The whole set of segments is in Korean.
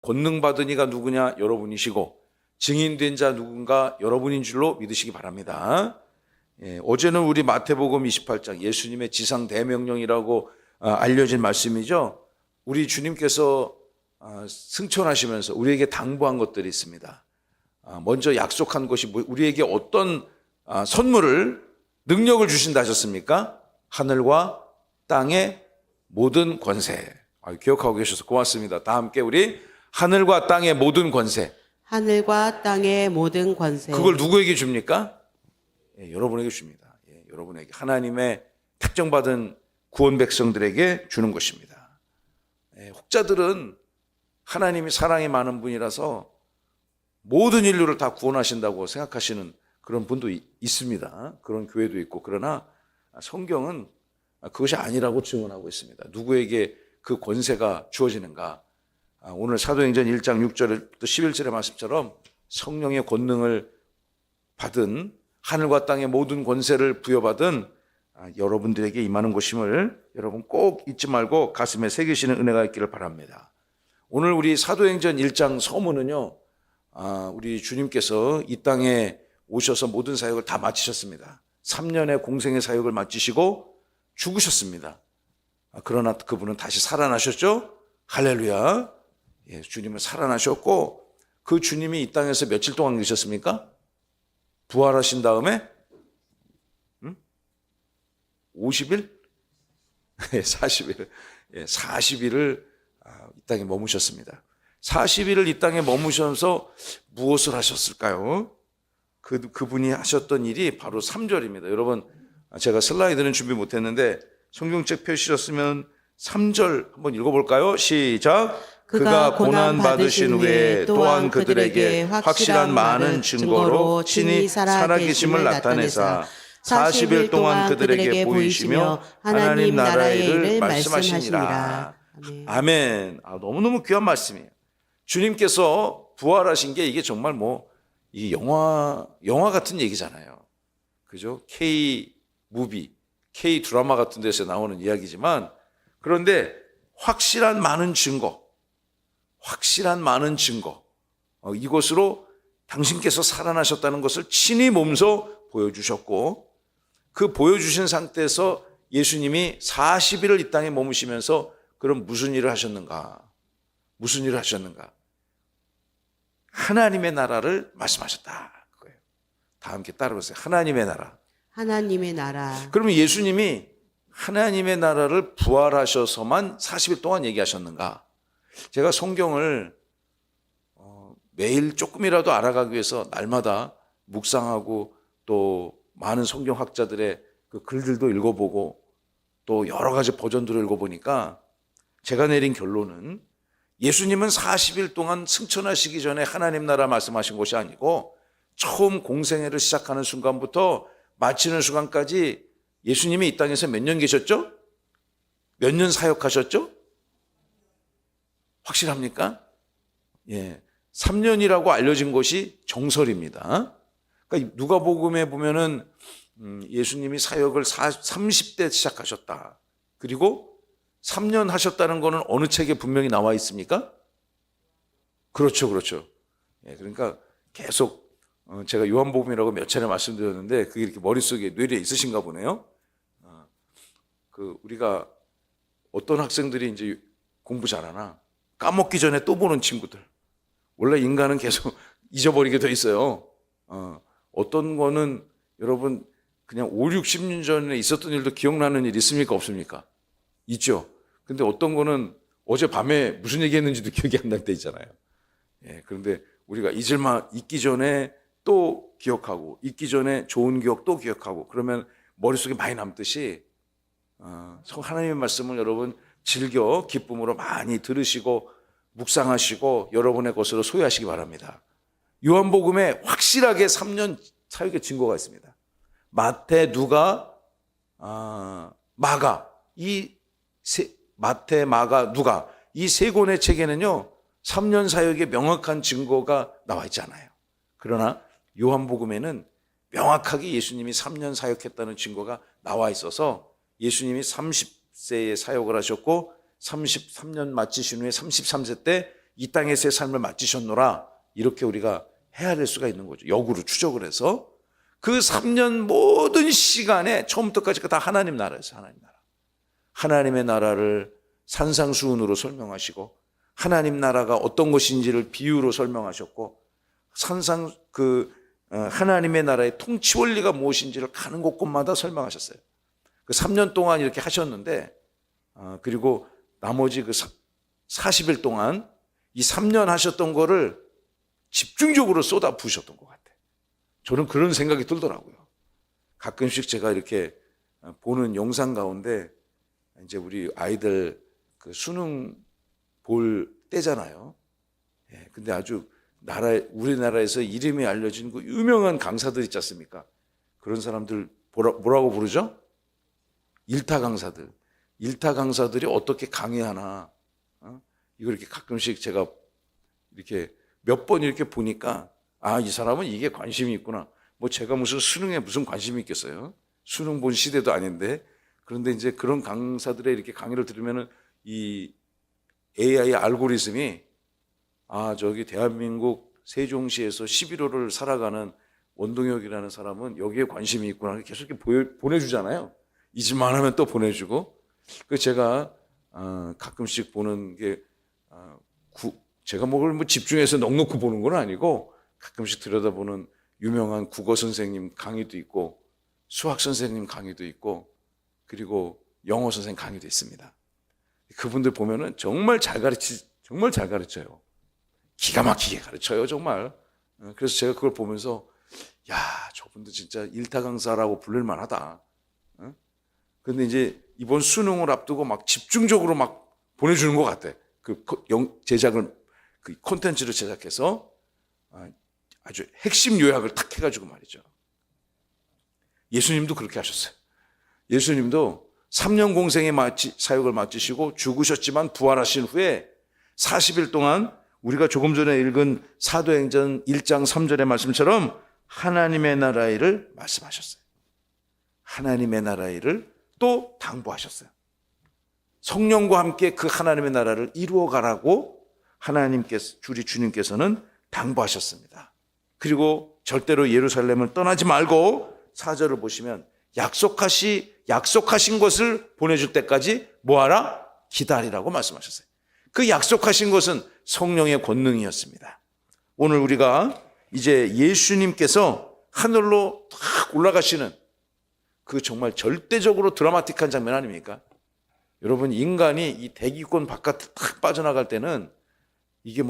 권능 받은 이가 누구냐? 여러분이시고 증인된 자 누군가? 여러분인 줄로 믿으시기 바랍니다. 어제는 우리 마태복음 28장 예수님의 지상 대명령이라고 알려진 말씀이죠. 우리 주님께서 승천하시면서 우리에게 당부한 것들이 있습니다. 먼저 약속한 것이 우리에게 어떤 선물을 능력을 주신다 하셨습니까? 하늘과 땅의 모든 권세. 기억하고 계셔서 고맙습니다. 다 함께 우리 하늘과 땅의 모든 권세. 하늘과 땅의 모든 권세. 그걸 누구에게 줍니까? 여러분에게 줍니다. 여러분에게 하나님의 택정받은 구원 백성들에게 주는 것입니다. 혹자들은 하나님이 사랑이 많은 분이라서 모든 인류를 다 구원하신다고 생각하시는 그런 분도 있습니다. 그런 교회도 있고. 그러나 성경은 그것이 아니라고 증언하고 있습니다. 누구에게 그 권세가 주어지는가? 오늘 사도행전 1장 6절부터 11절의 말씀처럼 성령의 권능을 받은 하늘과 땅의 모든 권세를 부여받은 여러분들에게 임하는 것임을 여러분 꼭 잊지 말고 가슴에 새기시는 은혜가 있기를 바랍니다. 오늘 우리 사도행전 1장 서문은요, 우리 주님께서 이 땅에 오셔서 모든 사역을 다 마치셨습니다. 3년의 공생의 사역을 마치시고 죽으셨습니다. 그러나 그분은 다시 살아나셨죠? 할렐루야. 주님은 살아나셨고, 그 주님이 이 땅에서 며칠 동안 계셨습니까? 부활하신 다음에 50일? 40일. 40일을 이 땅에 머무셨습니다. 40일을 이 땅에 머무셔서 무엇을 하셨을까요? 그분이 하셨던 일이 바로 3절입니다. 여러분, 제가 슬라이드는 준비 못했는데 성경책 펴주셨으면 3절 한번 읽어볼까요? 시작. 그가 고난 받으신 후에 또한 그들에게 확실한 많은 증거로 친히 살아계심을 나타내사 40일 동안 그들에게 보이시며 하나님 나라의 일을 말씀하시니라. 아멘. 너무너무 귀한 말씀이에요. 주님께서 부활하신 게 이게 정말 이 영화 같은 얘기잖아요. 그죠? K-무비, K-드라마 같은 데서 나오는 이야기지만, 그런데 확실한 많은 증거, 이것으로 당신께서 살아나셨다는 것을 친히 몸소 보여주셨고, 그 보여주신 상태에서 예수님이 40일을 이 땅에 머무시면서 그럼 무슨 일을 하셨는가? 하나님의 나라를 말씀하셨다. 그거예요. 다 함께 따라오세요. 하나님의 나라. 하나님의 나라. 그러면 예수님이 하나님의 나라를 부활하셔서만 40일 동안 얘기하셨는가? 제가 성경을 매일 조금이라도 알아가기 위해서 날마다 묵상하고 또 많은 성경학자들의 그 글들도 읽어보고 또 여러 가지 버전들을 읽어보니까 제가 내린 결론은 예수님은 40일 동안 승천하시기 전에 하나님 나라 말씀하신 것이 아니고 처음 공생애를 시작하는 순간부터 마치는 순간까지 예수님이 이 땅에서 몇 년 계셨죠? 몇 년 사역하셨죠? 확실합니까? 3년이라고 알려진 것이 정설입니다. 그러니까 누가복음에 보면은 예수님이 사역을 30대 시작하셨다. 그리고 3년 하셨다는 것은 어느 책에 분명히 나와 있습니까? 그렇죠. 그러니까 계속 제가 요한복음이라고 몇 차례 말씀드렸는데 그게 이렇게 머릿속에 뇌리에 있으신가 보네요. 우리가 어떤 학생들이 이제 공부 잘하나 까먹기 전에 또 보는 친구들. 원래 인간은 계속 잊어버리게 돼 있어요. 어떤 거는 여러분 그냥 5, 60년 전에 있었던 일도 기억나는 일 있습니까? 없습니까? 있죠. 근데 어떤 거는 어젯밤에 무슨 얘기했는지도 기억이 안 날 때 있잖아요. 그런데 우리가 잊기 전에 또 기억하고 잊기 전에 좋은 기억 또 기억하고 그러면 머릿속에 많이 남듯이 하나님의 말씀을 여러분 즐겨 기쁨으로 많이 들으시고 묵상하시고 여러분의 것으로 소유하시기 바랍니다. 요한복음에 확실하게 3년 사역의 증거가 있습니다. 마태, 누가, 마가, 마태, 마가, 누가 이 세 권의 책에는요 3년 사역의 명확한 증거가 나와 있잖아요. 그러나 요한복음에는 명확하게 예수님이 3년 사역했다는 증거가 나와 있어서 예수님이 30세에 사역을 하셨고 33년 마치신 후에 33세 때 이 땅의 새 삶을 마치셨노라. 이렇게 우리가 헤아릴 수가 있는 거죠. 역으로 추적을 해서 그 3년 모든 시간에 처음부터까지 다 하나님 나라였어요. 하나님 나라. 하나님의 나라를 산상수훈으로 설명하시고 하나님 나라가 어떤 것인지를 비유로 설명하셨고 하나님의 나라의 통치 원리가 무엇인지를 가는 곳곳마다 설명하셨어요. 그 3년 동안 이렇게 하셨는데 그리고 나머지 그 40일 동안 이 3년 하셨던 거를 집중적으로 쏟아 부으셨던 것 같아요. 저는 그런 생각이 들더라고요. 가끔씩 제가 이렇게 보는 영상 가운데 이제 우리 아이들 그 수능 볼 때잖아요. 예, 근데 아주 우리나라에서 이름이 알려진 그 유명한 강사들 있지 않습니까? 그런 사람들 뭐라고 부르죠? 일타 강사들. 일타 강사들이 어떻게 강의하나. 이걸 이렇게 가끔씩 제가 이렇게 몇 번 이렇게 보니까 이 사람은 이게 관심이 있구나. 뭐 제가 무슨 수능에 무슨 관심이 있겠어요? 수능 본 시대도 아닌데. 그런데 이제 그런 강사들의 이렇게 강의를 들으면은 이 AI 알고리즘이 저기 대한민국 세종시에서 11호를 살아가는 원동혁이라는 사람은 여기에 관심이 있구나. 계속 이렇게 보내주잖아요. 잊을만 하면 또 보내주고. 그 제가 가끔씩 보는 게 제가 뭐 집중해서 넉넉히 보는 건 아니고 가끔씩 들여다보는 유명한 국어 선생님 강의도 있고 수학 선생님 강의도 있고 그리고 영어 선생님 강의도 있습니다. 그분들 보면은 정말 잘 가르쳐요. 기가 막히게 가르쳐요, 정말. 그래서 제가 그걸 보면서 저분들 진짜 일타 강사라고 부를 만하다. 그런데 이제 이번 수능을 앞두고 막 집중적으로 막 보내주는 것 같아. 그 콘텐츠를 제작해서 아주 핵심 요약을 탁 해가지고 말이죠. 예수님도 그렇게 하셨어요. 예수님도 3년 공생의 사역을 마치시고 죽으셨지만 부활하신 후에 40일 동안 우리가 조금 전에 읽은 사도행전 1장 3절의 말씀처럼 하나님의 나라의 일을 말씀하셨어요. 하나님의 나라의 일을 또 당부하셨어요. 성령과 함께 그 하나님의 나라를 이루어가라고 주님께서는 당부하셨습니다. 그리고 절대로 예루살렘을 떠나지 말고 4절을 보시면 약속하신 것을 보내줄 때까지 뭐하라? 기다리라고 말씀하셨어요. 그 약속하신 것은 성령의 권능이었습니다. 오늘 우리가 이제 예수님께서 하늘로 탁 올라가시는 그 정말 절대적으로 드라마틱한 장면 아닙니까? 여러분, 인간이 이 대기권 바깥에 탁 빠져나갈 때는 이게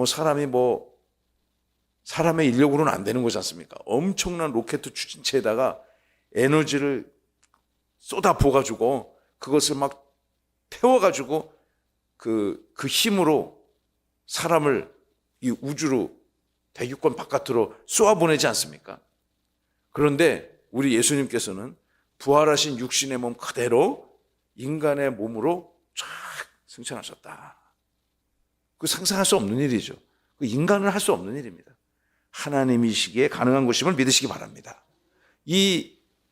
사람의 인력으로는 안 되는 거지 않습니까? 엄청난 로켓 추진체에다가 에너지를 쏟아 부어가지고 그것을 막 태워가지고 그 힘으로 사람을 이 우주로 대기권 바깥으로 쏘아보내지 않습니까? 그런데 우리 예수님께서는 부활하신 육신의 몸 그대로 인간의 몸으로 쫙 승천하셨다. 그 상상할 수 없는 일이죠. 그 인간은 할 수 없는 일입니다. 하나님이시기에 가능한 것임을 믿으시기 바랍니다.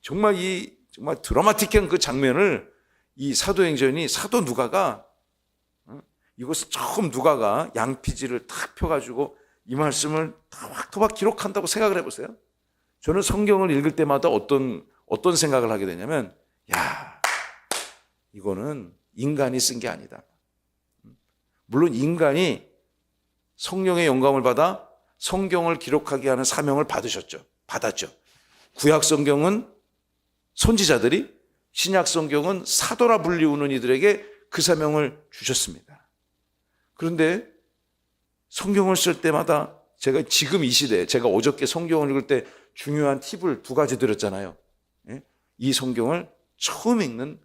정말 드라마틱한 그 장면을 이 사도행전이 사도 누가가 이것을 처음 누가가 양피지를 탁 펴가지고 이 말씀을 토박토박 기록한다고 생각을 해보세요. 저는 성경을 읽을 때마다 어떤 생각을 하게 되냐면 이거는 인간이 쓴 게 아니다. 물론 인간이 성령의 영감을 받아 성경을 기록하게 하는 사명을 받았죠. 구약 성경은 선지자들이, 신약 성경은 사도라 불리우는 이들에게 그 사명을 주셨습니다. 그런데 성경을 쓸 때마다 제가 지금 이 시대에 제가 어저께 성경을 읽을 때 중요한 팁을 2가지 드렸잖아요. 이 성경을 처음 읽는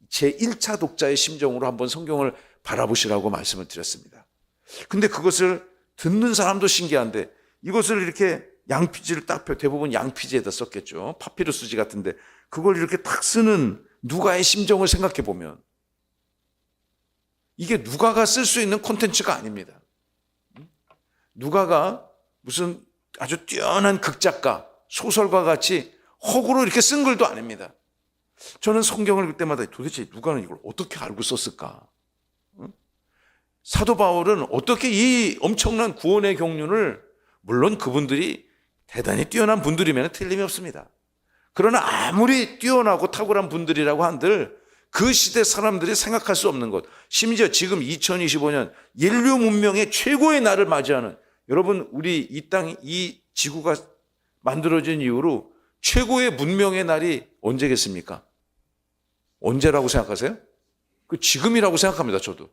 제1차 독자의 심정으로 한번 성경을 바라보시라고 말씀을 드렸습니다. 근데 그것을 듣는 사람도 신기한데 이것을 이렇게 양피지를 딱 대부분 양피지에다 썼겠죠. 파피루스지 같은데 그걸 이렇게 딱 쓰는 누가의 심정을 생각해 보면 이게 누가가 쓸 수 있는 콘텐츠가 아닙니다. 누가가 무슨 아주 뛰어난 극작가, 소설가 같이 허구로 이렇게 쓴 글도 아닙니다. 저는 성경을 읽을 때마다 도대체 누가는 이걸 어떻게 알고 썼을까? 사도 바울은 어떻게 이 엄청난 구원의 경륜을, 물론 그분들이 대단히 뛰어난 분들이면 틀림이 없습니다. 그러나 아무리 뛰어나고 탁월한 분들이라고 한들 그 시대 사람들이 생각할 수 없는 것, 심지어 지금 2025년 인류 문명의 최고의 날을 맞이하는, 여러분 우리 이 땅, 이 지구가 만들어진 이후로 최고의 문명의 날이 언제겠습니까? 언제라고 생각하세요? 그 지금이라고 생각합니다. 저도.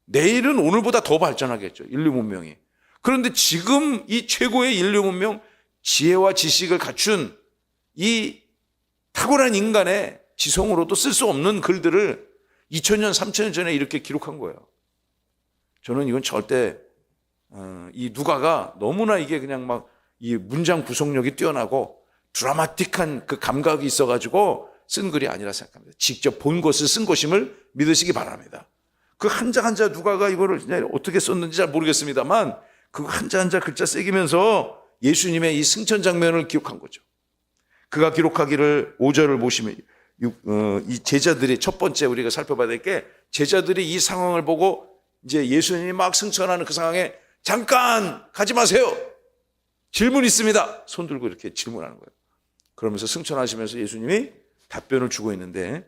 내일은 오늘보다 더 발전하겠죠, 인류 문명이. 그런데 지금 이 최고의 인류 문명, 지혜와 지식을 갖춘 이 탁월한 인간의 지성으로도 쓸 수 없는 글들을 2000년, 3000년 전에 이렇게 기록한 거예요. 저는 이건 절대 이 누가가 너무나 이게 그냥 막 이 문장 구성력이 뛰어나고 드라마틱한 그 감각이 있어가지고 쓴 글이 아니라 생각합니다. 직접 본 것을 쓴 것임을 믿으시기 바랍니다. 그 한자 한자 누가가 이거를 그냥 어떻게 썼는지 잘 모르겠습니다만 그 한자 한자 글자 새기면서 예수님의 이 승천 장면을 기록한 거죠. 그가 기록하기를 5절을 보시면 이 제자들이, 첫 번째 우리가 살펴봐야 될 게, 제자들이 이 상황을 보고 이제 예수님이 막 승천하는 그 상황에 잠깐 가지 마세요, 질문 있습니다, 손 들고 이렇게 질문하는 거예요. 그러면서 승천하시면서 예수님이 답변을 주고 있는데,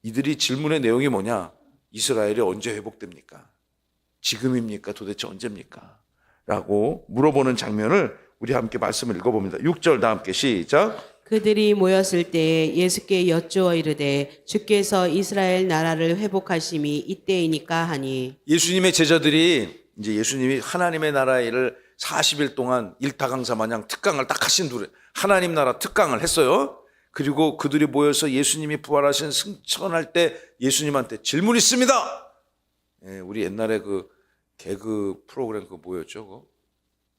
이들이 질문의 내용이 뭐냐? 이스라엘이 언제 회복됩니까? 지금입니까? 도대체 언제입니까? 라고 물어보는 장면을 우리 함께 말씀을 읽어봅니다. 6절 다 함께 시작. 그들이 모였을 때 예수께 여쭈어 이르되 주께서 이스라엘 나라를 회복하심이 이때이니까 하니. 예수님의 제자들이 이제 예수님이 하나님의 나라 일을 40일 동안 일타강사 마냥 특강을 딱 하신 둘에 하나님 나라 특강을 했어요. 그리고 그들이 모여서 예수님이 부활하신 승천할 때 예수님한테 질문 있습니다. 예, 우리 옛날에 그 개그 프로그램 그 뭐였죠? 그거?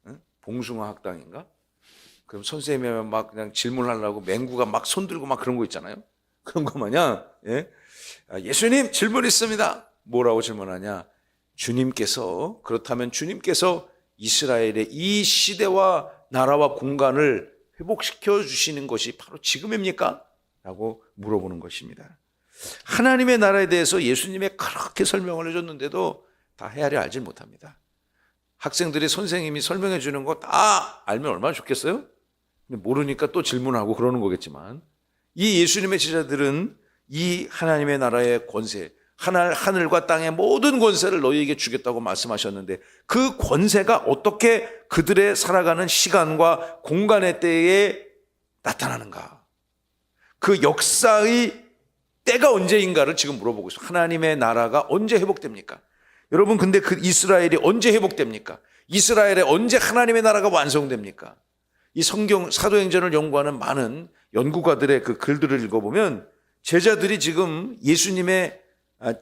응? 봉숭아 학당인가? 그럼 선생님이 막 그냥 질문하려고 맹구가 막 손들고 막 그런 거 있잖아요. 그런 거 마냥, 예? 예수님 질문 있습니다. 뭐라고 질문하냐? 주님께서, 그렇다면 주님께서 이스라엘의 이 시대와 나라와 공간을 회복시켜 주시는 것이 바로 지금입니까? 라고 물어보는 것입니다. 하나님의 나라에 대해서 예수님이 그렇게 설명을 해줬는데도 다 헤아려 알지 못합니다. 학생들이 선생님이 설명해 주는 거 다 알면 얼마나 좋겠어요? 근데 모르니까 또 질문하고 그러는 거겠지만, 이 예수님의 제자들은 이 하나님의 나라의 권세, 하늘과 땅의 모든 권세를 너희에게 주겠다고 말씀하셨는데, 그 권세가 어떻게 그들의 살아가는 시간과 공간의 때에 나타나는가? 그 역사의 때가 언제인가를 지금 물어보고 있어요. 하나님의 나라가 언제 회복됩니까? 여러분, 근데 그 이스라엘이 언제 회복됩니까? 이스라엘에 언제 하나님의 나라가 완성됩니까? 이 성경 사도행전을 연구하는 많은 연구가들의 그 글들을 읽어보면 제자들이 지금 예수님의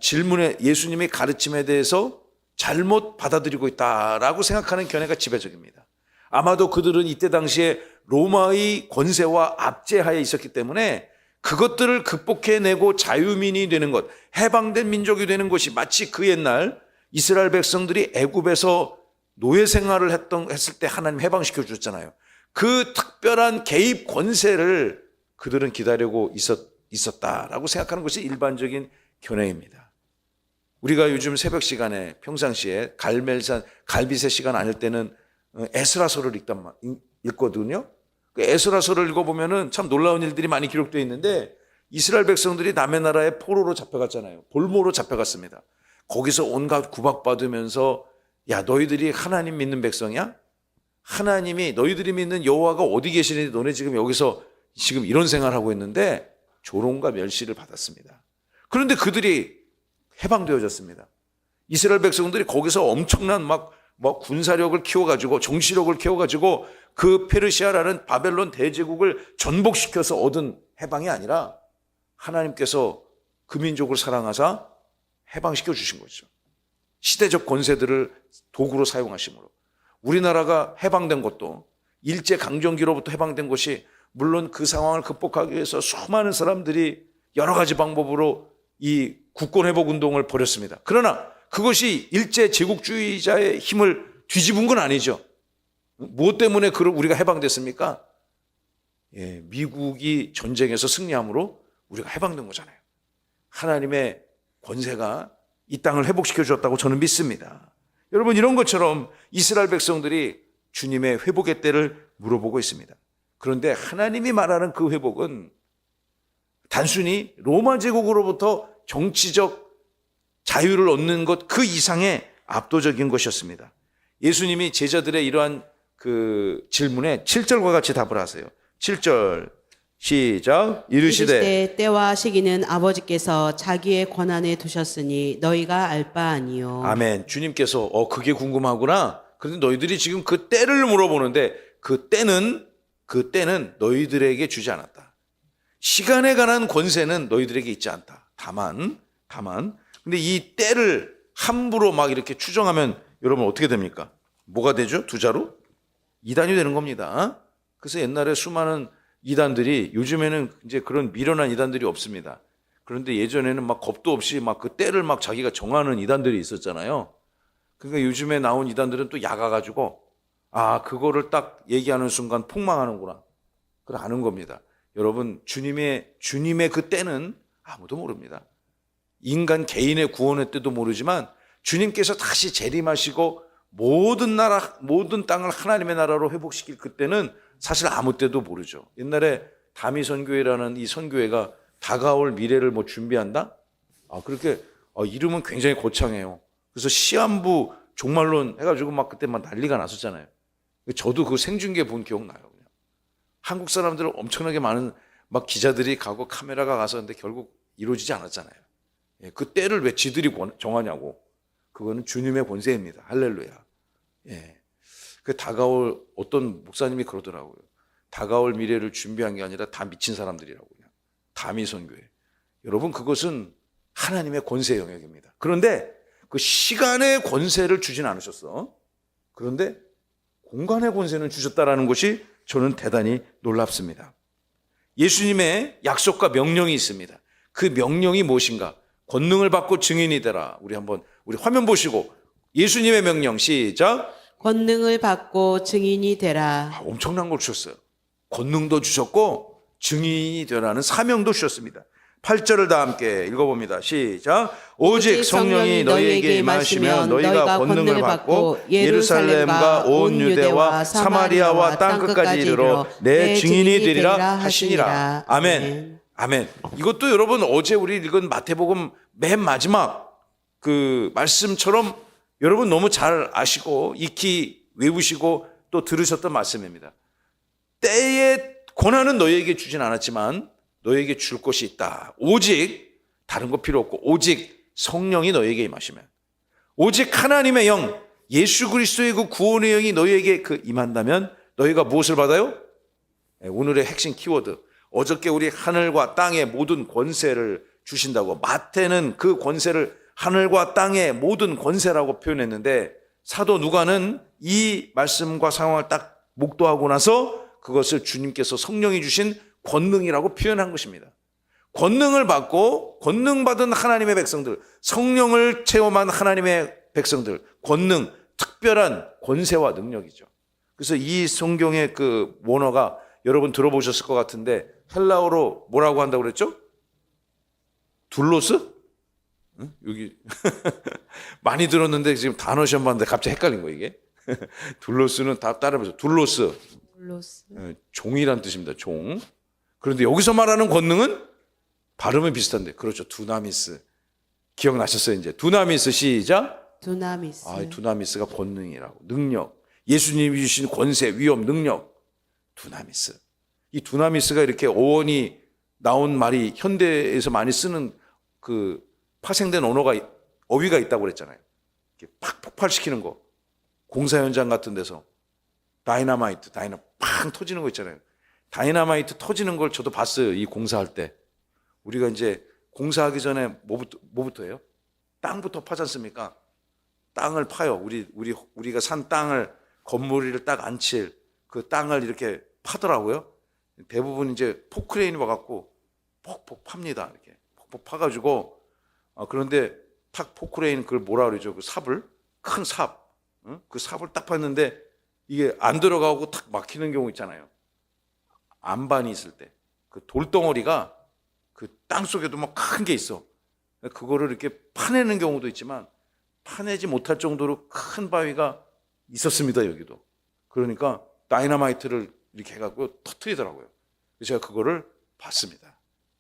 질문에, 예수님의 가르침에 대해서 잘못 받아들이고 있다라고 생각하는 견해가 지배적입니다. 아마도 그들은 이때 당시에 로마의 권세와 압제하에 있었기 때문에 그것들을 극복해내고 자유민이 되는 것, 해방된 민족이 되는 것이 마치 그 옛날 이스라엘 백성들이 애굽에서 노예 생활을 했을 때 하나님 해방시켜 주셨잖아요. 그 특별한 개입 권세를 그들은 기다리고 있었다라고 생각하는 것이 일반적인 견해입니다. 우리가 요즘 새벽 시간에 평상시에 갈빗의 시간 아닐 때는 에스라서를 읽거든요. 그 에스라서를 읽어보면은 참 놀라운 일들이 많이 기록되어 있는데, 이스라엘 백성들이 남의 나라에 포로로 잡혀갔잖아요. 볼모로 잡혀갔습니다. 거기서 온갖 구박받으면서, 야, 너희들이 하나님 믿는 백성이야? 하나님이, 너희들이 믿는 여호와가 어디 계시는데 너네 지금 여기서 지금 이런 생활하고 있는데 조롱과 멸시를 받았습니다. 그런데 그들이 해방되어졌습니다. 이스라엘 백성들이 거기서 엄청난 막 군사력을 키워가지고, 정치력을 키워가지고 그 페르시아라는 바벨론 대제국을 전복시켜서 얻은 해방이 아니라 하나님께서 그 민족을 사랑하사 해방시켜 주신 거죠. 시대적 권세들을 도구로 사용하심으로. 우리나라가 해방된 것도 일제강점기로부터 해방된 것이, 물론 그 상황을 극복하기 위해서 수많은 사람들이 여러 가지 방법으로 이 국권회복 운동을 벌였습니다. 그러나 그것이 일제 제국주의자의 힘을 뒤집은 건 아니죠. 무엇 때문에 우리가 해방됐습니까? 예, 미국이 전쟁에서 승리함으로 우리가 해방된 거잖아요. 하나님의 권세가 이 땅을 회복시켜 주었다고 저는 믿습니다. 여러분, 이런 것처럼 이스라엘 백성들이 주님의 회복의 때를 물어보고 있습니다. 그런데 하나님이 말하는 그 회복은 단순히 로마 제국으로부터 정치적 자유를 얻는 것 그 이상의 압도적인 것이었습니다. 예수님이 제자들의 이러한 그 질문에 7절과 같이 답을 하세요. 7절 시작. 이르시되 때와 시기는 아버지께서 자기의 권한에 두셨으니 너희가 알 바 아니요. 아멘. 주님께서 그게 궁금하구나. 그런데 너희들이 지금 그 때를 물어보는데 그 때는 너희들에게 주지 않았다. 시간에 관한 권세는 너희들에게 있지 않다. 다만 근데 이 때를 함부로 막 이렇게 추정하면 여러분 어떻게 됩니까? 뭐가 되죠? 두 자로? 이단이 되는 겁니다. 그래서 옛날에 수많은 이단들이, 요즘에는 이제 그런 미련한 이단들이 없습니다. 그런데 예전에는 막 겁도 없이 막 그 때를 막 자기가 정하는 이단들이 있었잖아요. 그러니까 요즘에 나온 이단들은 또 약아가지고 그거를 딱 얘기하는 순간 폭망하는구나. 그걸 아는 겁니다. 여러분, 주님의 그 때는 아무도 모릅니다. 인간 개인의 구원의 때도 모르지만 주님께서 다시 재림하시고 모든 땅을 하나님의 나라로 회복시킬 그때는 사실 아무 때도 모르죠. 옛날에 다미 선교회라는 이 선교회가 다가올 미래를 뭐 준비한다? 그렇게 이름은 굉장히 거창해요. 그래서 시한부 종말론 해가지고 막 그때 막 난리가 났었잖아요. 저도 그 생중계 본 기억나요. 그냥. 한국 사람들은 엄청나게 많은 막 기자들이 가고 카메라가 가서 근데 결국 이루어지지 않았잖아요. 그 때를 왜 지들이 정하냐고. 그거는 주님의 권세입니다. 할렐루야. 그 다가올, 어떤 목사님이 그러더라고요. 다가올 미래를 준비한 게 아니라 다 미친 사람들이라고. 그냥. 다미 선교회. 여러분, 그것은 하나님의 권세 영역입니다. 그런데 그 시간의 권세를 주진 않으셨어. 그런데 공간의 권세는 주셨다라는 것이 저는 대단히 놀랍습니다. 예수님의 약속과 명령이 있습니다. 그 명령이 무엇인가? 권능을 받고 증인이 되라. 우리 화면 보시고 예수님의 명령 시작. 권능을 받고 증인이 되라. 엄청난 걸 주셨어요. 권능도 주셨고 증인이 되라는 사명도 주셨습니다. 8절을 다 함께 읽어봅니다. 시작. 오직 성령이 너희에게 임하시면 너희가 권능을 받고 예루살렘과 온 유대와 사마리아와 땅끝까지 이르러 내 증인이 되리라 하시니라. 아멘. 아멘. 이것도 여러분 어제 우리 읽은 마태복음 맨 마지막 그 말씀처럼 여러분 너무 잘 아시고 익히 외우시고 또 들으셨던 말씀입니다. 때의 권한은 너희에게 주진 않았지만 너희에게 줄 것이 있다. 오직 다른 거 필요 없고 오직 성령이 너희에게 임하시면, 오직 하나님의 영 예수 그리스도의 그 구원의 영이 너희에게 임한다면 너희가 무엇을 받아요? 오늘의 핵심 키워드. 어저께 우리 하늘과 땅의 모든 권세를 주신다고, 마태는 그 권세를 하늘과 땅의 모든 권세라고 표현했는데 사도 누가는 이 말씀과 상황을 딱 목도하고 나서 그것을 주님께서 성령이 주신 권능이라고 표현한 것입니다. 권능을 받고 권능받은 하나님의 백성들, 성령을 체험한 하나님의 백성들, 권능, 특별한 권세와 능력이죠. 그래서 이 성경의 그 원어가 여러분 들어보셨을 것 같은데 헬라어로 뭐라고 한다고 그랬죠? 둘로스? 응? 여기 많이 들었는데 지금 단어 시험 봤는데 갑자기 헷갈린 거 이게. 둘로스는 다 따라해보세요. 둘로스. 종이란 뜻입니다. 종. 그런데 여기서 말하는 권능은 발음은 비슷한데 그렇죠. 두나미스. 기억나셨어요 이제. 두나미스 시작. 두나미스. 두나미스가 권능이라고. 능력. 예수님이 주신 권세, 위엄, 능력. 두나미스. 이 두나미스가 이렇게 어원이 나온 말이 현대에서 많이 쓰는 그 파생된 어휘가 있다고 그랬잖아요. 이렇게 팍 폭발시키는 거. 공사 현장 같은 데서 다이너마이트 팍 터지는 거 있잖아요. 다이너마이트 터지는 걸 저도 봤어요. 이 공사할 때. 우리가 이제 공사하기 전에 뭐부터 해요? 땅부터 파지 않습니까? 땅을 파요. 우리가 산 땅을, 건물을 딱 앉힐 그 땅을 이렇게 파더라고요. 대부분 이제 포크레인이 와갖고 퍽퍽 팝니다. 이렇게 퍽퍽 파가지고 그런데 탁 포크레인 그걸 뭐라 그러죠? 그 삽을, 큰 삽, 그 삽을 딱 팠는데 이게 안 들어가고 탁 막히는 경우 있잖아요. 안반이 있을 때 그 돌덩어리가 그 땅 속에도 막 큰 게 있어. 그거를 이렇게 파내는 경우도 있지만 파내지 못할 정도로 큰 바위가 있었습니다, 여기도. 그러니까 다이너마이트를 이렇게 해갖고 터뜨리더라고요. 그래서 제가 그거를 봤습니다.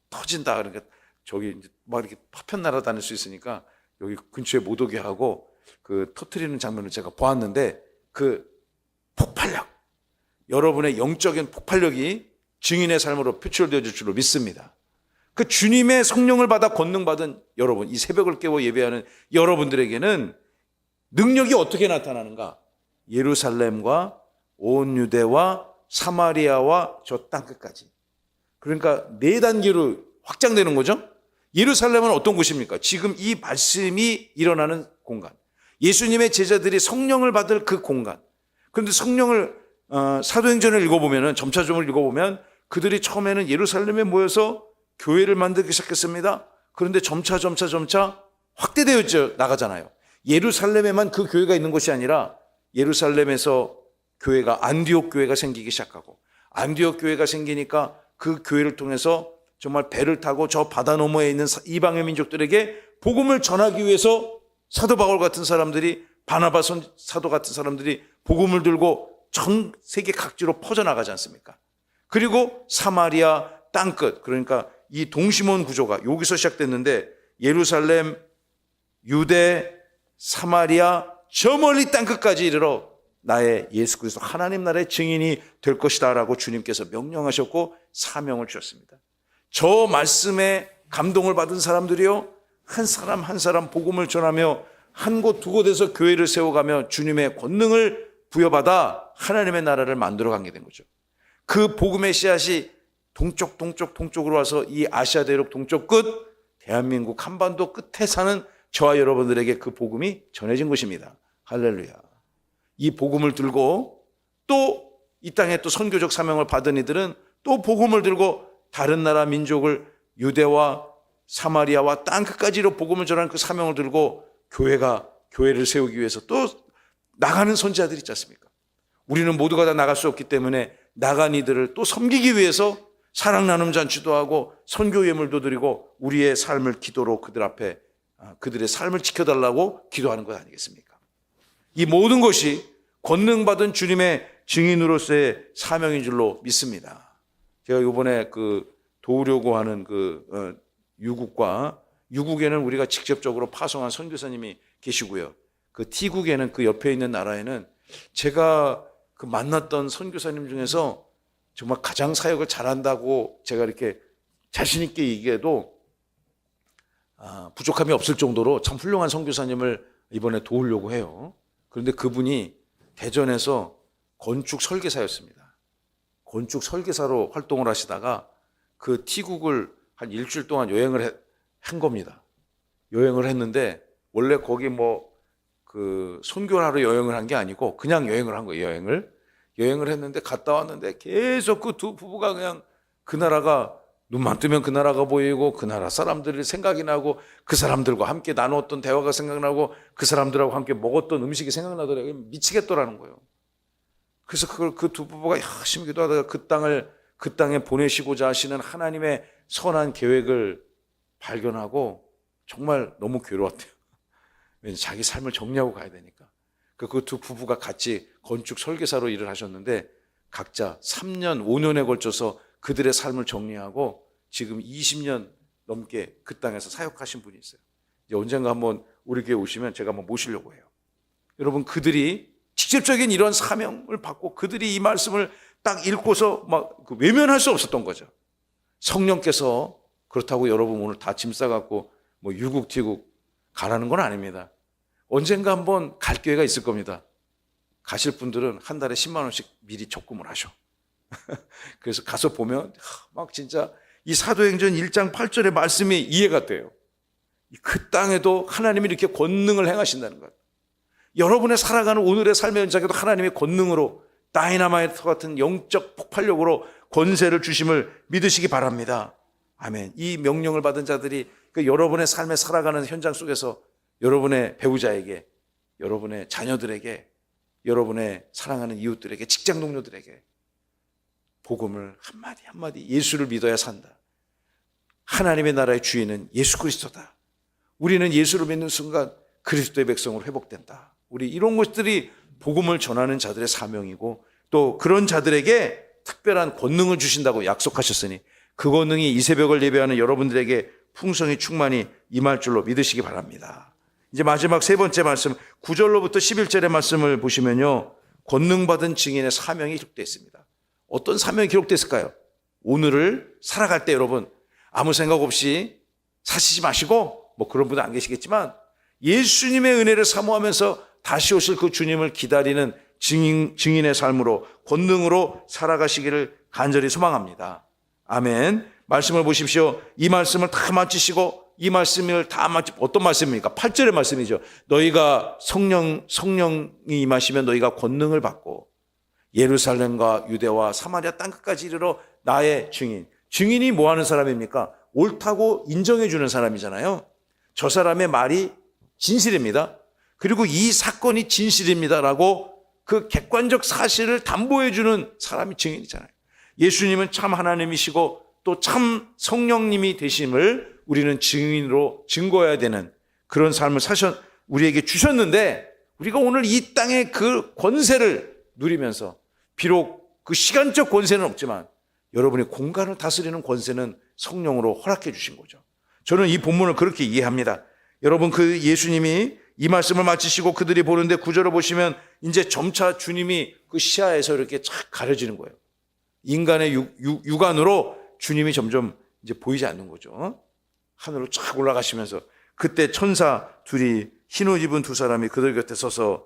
터진다. 그러니까 저기 이제 막 이렇게 파편 날아다닐 수 있으니까 여기 근처에 못 오게 하고 그 터뜨리는 장면을 제가 보았는데 그 폭발력, 여러분의 영적인 폭발력이 증인의 삶으로 표출되어질 줄로 믿습니다. 그 주님의 성령을 받아 권능받은 여러분, 이 새벽을 깨워 예배하는 여러분들에게는 능력이 어떻게 나타나는가? 예루살렘과 온 유대와 사마리아와 저 땅끝까지. 그러니까 4단계로 확장되는 거죠. 예루살렘은 어떤 곳입니까? 지금 이 말씀이 일어나는 공간. 예수님의 제자들이 성령을 받을 그 공간. 그런데 성령을 사도행전을 읽어보면, 점차점을 읽어보면 그들이 처음에는 예루살렘에 모여서 교회를 만들기 시작했습니다. 그런데 점차 확대되어 나가잖아요. 예루살렘에만 그 교회가 있는 것이 아니라 예루살렘에서 교회가 안디옥 교회가 생기기 시작하고, 안디옥 교회가 생기니까 그 교회를 통해서 정말 배를 타고 저 바다 너머에 있는 이방의 민족들에게 복음을 전하기 위해서 사도 바울 같은 사람들이, 바나바 사도 같은 사람들이 복음을 들고 전 세계 각지로 퍼져나가지 않습니까? 그리고 사마리아 땅끝, 그러니까 이 동심원 구조가 여기서 시작됐는데 예루살렘, 유대, 사마리아, 저 멀리 땅끝까지 이르러 나의 예수 그리스도 하나님 나라의 증인이 될 것이다 라고 주님께서 명령하셨고 사명을 주셨습니다. 저 말씀에 감동을 받은 사람들이요, 한 사람 한 사람 복음을 전하며 한 곳 두 곳에서 교회를 세워가며 주님의 권능을 부여받아 하나님의 나라를 만들어가게 된 거죠. 그 복음의 씨앗이 동쪽으로 와서 이 아시아 대륙 동쪽 끝, 대한민국 한반도 끝에 사는 저와 여러분들에게 그 복음이 전해진 것입니다. 할렐루야. 이 복음을 들고 또 이 땅에 또 선교적 사명을 받은 이들은 또 복음을 들고 다른 나라 민족을 유대와 사마리아와 땅끝까지로 복음을 전하는 그 사명을 들고 교회를 세우기 위해서 또 나가는 선지자들이 있지 않습니까? 우리는 모두가 다 나갈 수 없기 때문에 나간 이들을 또 섬기기 위해서 사랑 나눔 잔치도 하고 선교 예물도 드리고 우리의 삶을 기도로 그들 앞에 그들의 삶을 지켜달라고 기도하는 것 아니겠습니까? 이 모든 것이 권능받은 주님의 증인으로서의 사명인 줄로 믿습니다. 제가 이번에 도우려고 하는 유국에는 우리가 직접적으로 파송한 선교사님이 계시고요. 그 T국에는 그 옆에 있는 나라에는 제가 만났던 선교사님 중에서 정말 가장 사역을 잘한다고 제가 이렇게 자신 있게 얘기해도 부족함이 없을 정도로 참 훌륭한 선교사님을 이번에 도우려고 해요. 그런데 그분이 대전에서 건축 설계사였습니다. 건축 설계사로 활동을 하시다가 그 T국을 한 일주일 동안 여행을 한 겁니다. 여행을 했는데 원래 거기 선교하러 여행을 한 게 아니고 그냥 여행을 한 거예요. 여행을 했는데 갔다 왔는데 계속 그 두 부부가 그냥 그 나라가 눈만 뜨면 그 나라가 보이고 그 나라 사람들이 생각이 나고 그 사람들과 함께 나누었던 대화가 생각나고 그 사람들하고 함께 먹었던 음식이 생각나더라고요. 미치겠더라는 거예요. 그래서 그걸 그 두 부부가 열심히 기도하다가 그 땅에 보내시고자 하시는 하나님의 선한 계획을 발견하고 정말 너무 괴로웠대요. 왜냐하면 자기 삶을 정리하고 가야 되니까. 그 두 부부가 같이 건축 설계사로 일을 하셨는데 각자 3년, 5년에 걸쳐서 그들의 삶을 정리하고 지금 20년 넘게 그 땅에서 사역하신 분이 있어요. 이제 언젠가 한번 우리 교회 오시면 제가 한번 모시려고 해요. 여러분, 그들이 직접적인 이런 사명을 받고 그들이 이 말씀을 딱 읽고서 외면할 수 없었던 거죠. 성령께서 그렇다고 여러분 오늘 다 짐 싸갖고 유국, 티국 가라는 건 아닙니다. 언젠가 한번 갈 기회가 있을 겁니다. 가실 분들은 한 달에 10만 원씩 미리 적금을 하셔. 그래서 가서 보면 진짜 이 사도행전 1장 8절의 말씀이 이해가 돼요. 그 땅에도 하나님이 이렇게 권능을 행하신다는 것. 여러분의 살아가는 오늘의 삶의 현장에도 하나님의 권능으로 다이너마이트 같은 영적 폭발력으로 권세를 주심을 믿으시기 바랍니다. 아멘. 이 명령을 받은 자들이 여러분의 삶에 살아가는 현장 속에서 여러분의 배우자에게, 여러분의 자녀들에게, 여러분의 사랑하는 이웃들에게, 직장 동료들에게 복음을 한마디 한마디 예수를 믿어야 산다. 하나님의 나라의 주인은 예수 그리스도다. 우리는 예수를 믿는 순간 그리스도의 백성으로 회복된다. 우리 이런 것들이 복음을 전하는 자들의 사명이고 또 그런 자들에게 특별한 권능을 주신다고 약속하셨으니 그 권능이 이 새벽을 예배하는 여러분들에게 풍성히 충만히 임할 줄로 믿으시기 바랍니다. 이제 마지막 세 번째 말씀 9절로부터 11절의 말씀을 보시면요. 권능받은 증인의 사명이 기록되어 있습니다. 어떤 사명이 기록되어 있을까요? 오늘을 살아갈 때 여러분 아무 생각 없이 사시지 마시고 뭐 그런 분은 안 계시겠지만 예수님의 은혜를 사모하면서 다시 오실 그 주님을 기다리는 증인의 삶으로 권능으로 살아가시기를 간절히 소망합니다. 아멘. 말씀을 보십시오. 이 말씀을 다 마치시고 이 말씀을 다 어떤 말씀입니까? 8절의 말씀이죠. 너희가 성령이 임하시면 너희가 권능을 받고 예루살렘과 유대와 사마리아 땅끝까지 이르러 나의 증인이 뭐 하는 사람입니까? 옳다고 인정해 주는 사람이잖아요. 저 사람의 말이 진실입니다. 그리고 이 사건이 진실입니다라고 그 객관적 사실을 담보해 주는 사람이 증인이잖아요. 예수님은 참 하나님이시고 또 참 성령님이 되심을 우리는 증인으로 증거해야 되는 그런 삶을 우리에게 주셨는데 우리가 오늘 이 땅의 그 권세를 누리면서 비록 그 시간적 권세는 없지만 여러분의 공간을 다스리는 권세는 성령으로 허락해 주신 거죠. 저는 이 본문을 그렇게 이해합니다. 여러분 그 예수님이 이 말씀을 마치시고 그들이 보는데 9절을 보시면 이제 점차 주님이 그 시야에서 이렇게 착 가려지는 거예요. 인간의 육안으로 주님이 점점 이제 보이지 않는 거죠. 하늘로 쫙 올라가시면서 그때 천사 둘이 흰옷 입은 두 사람이 그들 곁에 서서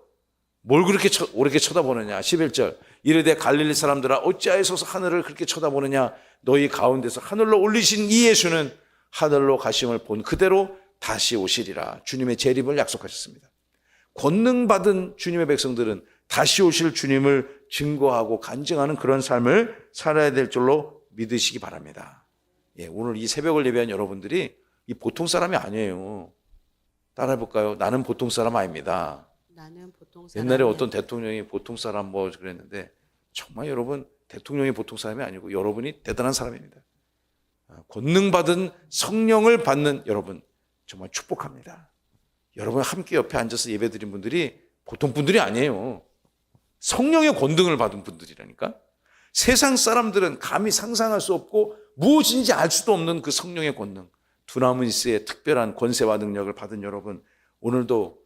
뭘 그렇게 오렇게 쳐다보느냐. 11절 이르되 갈릴리 사람들아 어찌하여 서서 하늘을 그렇게 쳐다보느냐. 너희 가운데서 하늘로 올리신 이 예수는 하늘로 가심을 본 그대로 다시 오시리라. 주님의 재림을 약속하셨습니다. 권능받은 주님의 백성들은 다시 오실 주님을 증거하고 간증하는 그런 삶을 살아야 될 줄로 믿으시기 바랍니다. 예, 오늘 이 새벽을 예배한 여러분들이 이 보통 사람이 아니에요. 따라해볼까요? 나는 보통 사람 아닙니다. 나는 보통 사람. 옛날에 어떤 대통령이 보통 사람 뭐 그랬는데 정말 여러분 대통령이 보통 사람이 아니고 여러분이 대단한 사람입니다. 권능받은 성령을 받는 여러분 정말 축복합니다. 여러분 함께 옆에 앉아서 예배드린 분들이 보통 분들이 아니에요. 성령의 권능을 받은 분들이라니까. 세상 사람들은 감히 상상할 수 없고 무엇인지 알 수도 없는 그 성령의 권능, 두나무니스의 특별한 권세와 능력을 받은 여러분, 오늘도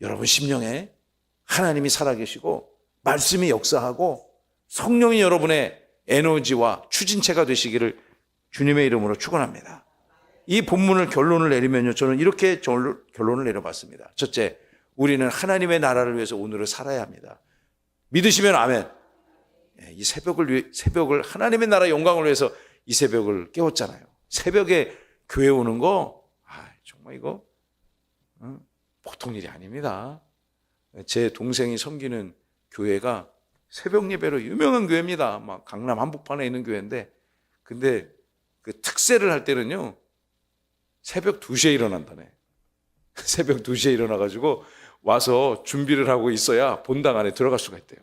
여러분 심령에 하나님이 살아계시고 말씀이 역사하고 성령이 여러분의 에너지와 추진체가 되시기를 주님의 이름으로 축원합니다. 이 본문을 결론을 내리면요, 저는 이렇게 결론을 내려봤습니다. 첫째, 우리는 하나님의 나라를 위해서 오늘을 살아야 합니다. 믿으시면 아멘. 이 새벽을 하나님의 나라 영광을 위해서 이 새벽을 깨웠잖아요. 새벽에 교회 오는 거 정말 이거 보통 일이 아닙니다. 제 동생이 섬기는 교회가 새벽 예배로 유명한 교회입니다. 막 강남 한복판에 있는 교회인데, 근데 그 특세를 할 때는요 새벽 2시에 일어난다네. 새벽 2시에 일어나가지고 와서 준비를 하고 있어야 본당 안에 들어갈 수가 있대요.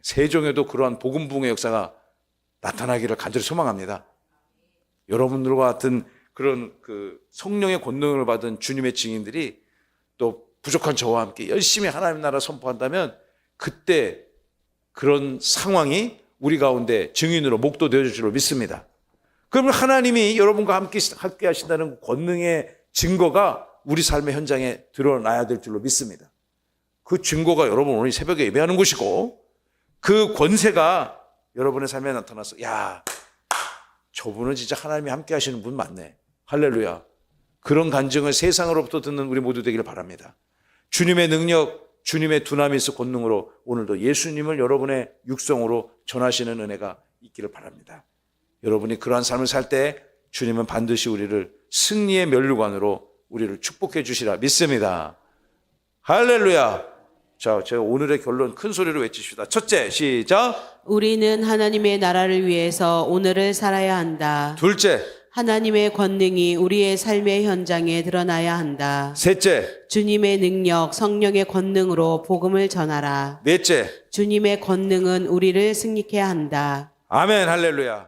세종에도 그러한 복음 부흥의 역사가 나타나기를 간절히 소망합니다. 여러분들과 같은 그런 그 성령의 권능을 받은 주님의 증인들이 또 부족한 저와 함께 열심히 하나님 나라 선포한다면 그때 그런 상황이 우리 가운데 증인으로 목도되어질 줄로 믿습니다. 그러면 하나님이 여러분과 함께 하신다는 권능의 증거가 우리 삶의 현장에 드러나야 될 줄로 믿습니다. 그 증거가 여러분 오늘 새벽에 예배하는 곳이고 그 권세가 여러분의 삶에 나타나서 야, 저분은 진짜 하나님이 함께 하시는 분 맞네. 할렐루야. 그런 간증을 세상으로부터 듣는 우리 모두 되기를 바랍니다. 주님의 능력, 주님의 두나미스 권능으로 오늘도 예수님을 여러분의 육성으로 전하시는 은혜가 있기를 바랍니다. 여러분이 그러한 삶을 살 때 주님은 반드시 우리를 승리의 면류관으로 우리를 축복해 주시라 믿습니다. 할렐루야. 자, 제가 오늘의 결론 큰 소리로 외치십시다. 첫째, 시작. 우리는 하나님의 나라를 위해서 오늘을 살아야 한다. 둘째, 하나님의 권능이 우리의 삶의 현장에 드러나야 한다. 셋째, 주님의 능력, 성령의 권능으로 복음을 전하라. 넷째. 주님의 권능은 우리를 승리케 한다. 아멘, 할렐루야.